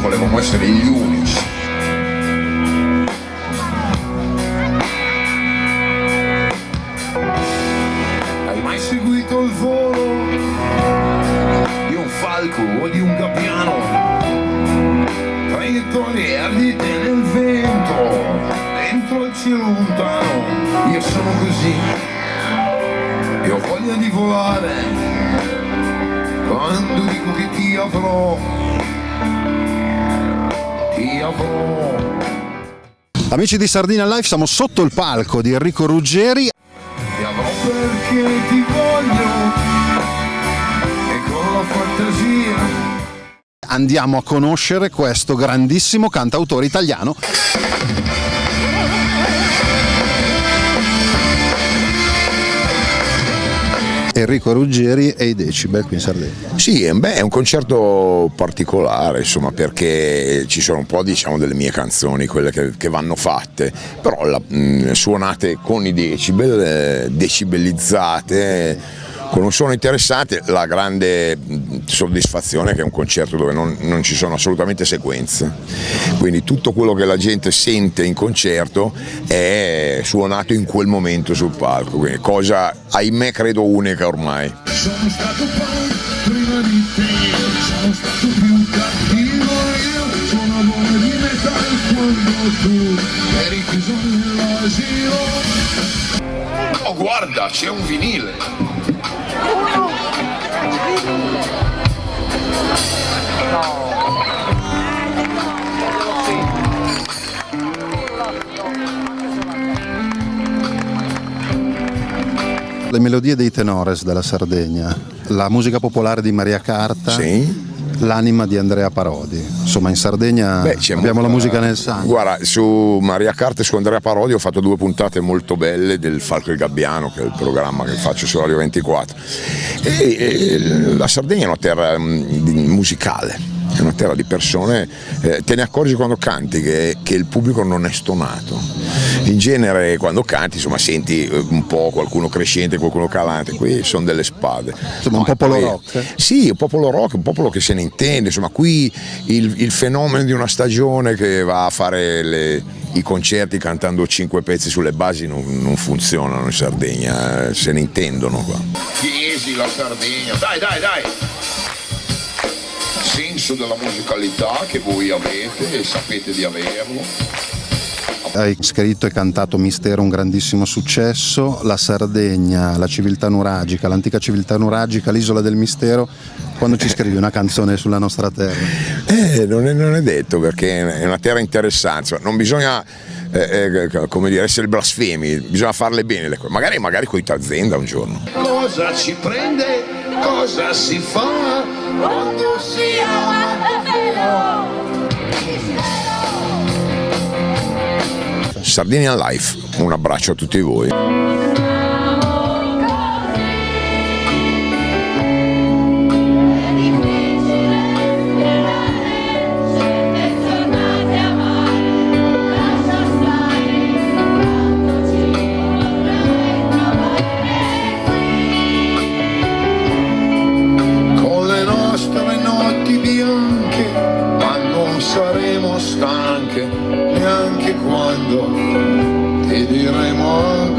volevamo essere gli unici. Hai mai seguito il volo di un falco o di un gabbiano? Traiettorie ardite nel vento, dentro il cielo lontano. Io sono così, io ho voglia di volare. Quando dico che ti avrò, ti avrò. Amici di Sardinia Live, siamo sotto il palco di Enrico Ruggeri. Ti avrò perché ti voglio e con la fantasia. Andiamo a conoscere questo grandissimo cantautore italiano. Enrico Ruggeri e i Decibel qui in Sardegna. Sì, è un concerto particolare, insomma, perché ci sono un po', diciamo, delle mie canzoni, quelle che vanno fatte, però suonate con i decibel, decibelizzate, con un suono interessante. La grande soddisfazione è che è un concerto dove non ci sono assolutamente sequenze, quindi tutto quello che la gente sente in concerto è suonato in quel momento sul palco, quindi cosa ahimè credo unica ormai. Sono stato poi prima di te, sono stato più cattivo io, sono amore di metal quando tu eri chiuso nell'asilo. Oh guarda, c'è un vinile. Le melodie dei tenores della Sardegna, la musica popolare di Maria Carta, Sì. l'anima di Andrea Parodi. Insomma, in Sardegna abbiamo la musica nel sangue. Guarda, su Maria Carta e su Andrea Parodi ho fatto 2 puntate molto belle del Falco e il Gabbiano, che è il programma che faccio su Radio 24. E la Sardegna è una terra musicale. È una terra di persone, te ne accorgi quando canti che il pubblico non è stonato. In genere quando canti, insomma, senti un po' qualcuno crescente, qualcuno calante. Qui sono delle spade. Insomma, un popolo rock. Sì, un popolo rock, un popolo che se ne intende. Insomma, qui il fenomeno di una stagione che va a fare i concerti cantando 5 pezzi sulle basi non funzionano in Sardegna, se ne intendono qua. Chiesi la Sardegna, dai! Senso della musicalità che voi avete e sapete di averlo. Hai scritto e cantato Mistero, un grandissimo successo, la Sardegna, la civiltà nuragica, l'antica civiltà nuragica, l'isola del mistero. Quando ci scrivi una canzone sulla nostra terra? Non è detto, perché è una terra interessante, non bisogna come dire, essere blasfemi, bisogna farle bene le cose, magari con Azienda un giorno. Cosa ci prende, cosa si fa quando si ama davvero? Sardinia Life, un abbraccio a tutti voi. Con le nostre notti bianche, ma non saremo stanche neanche quando ti diremo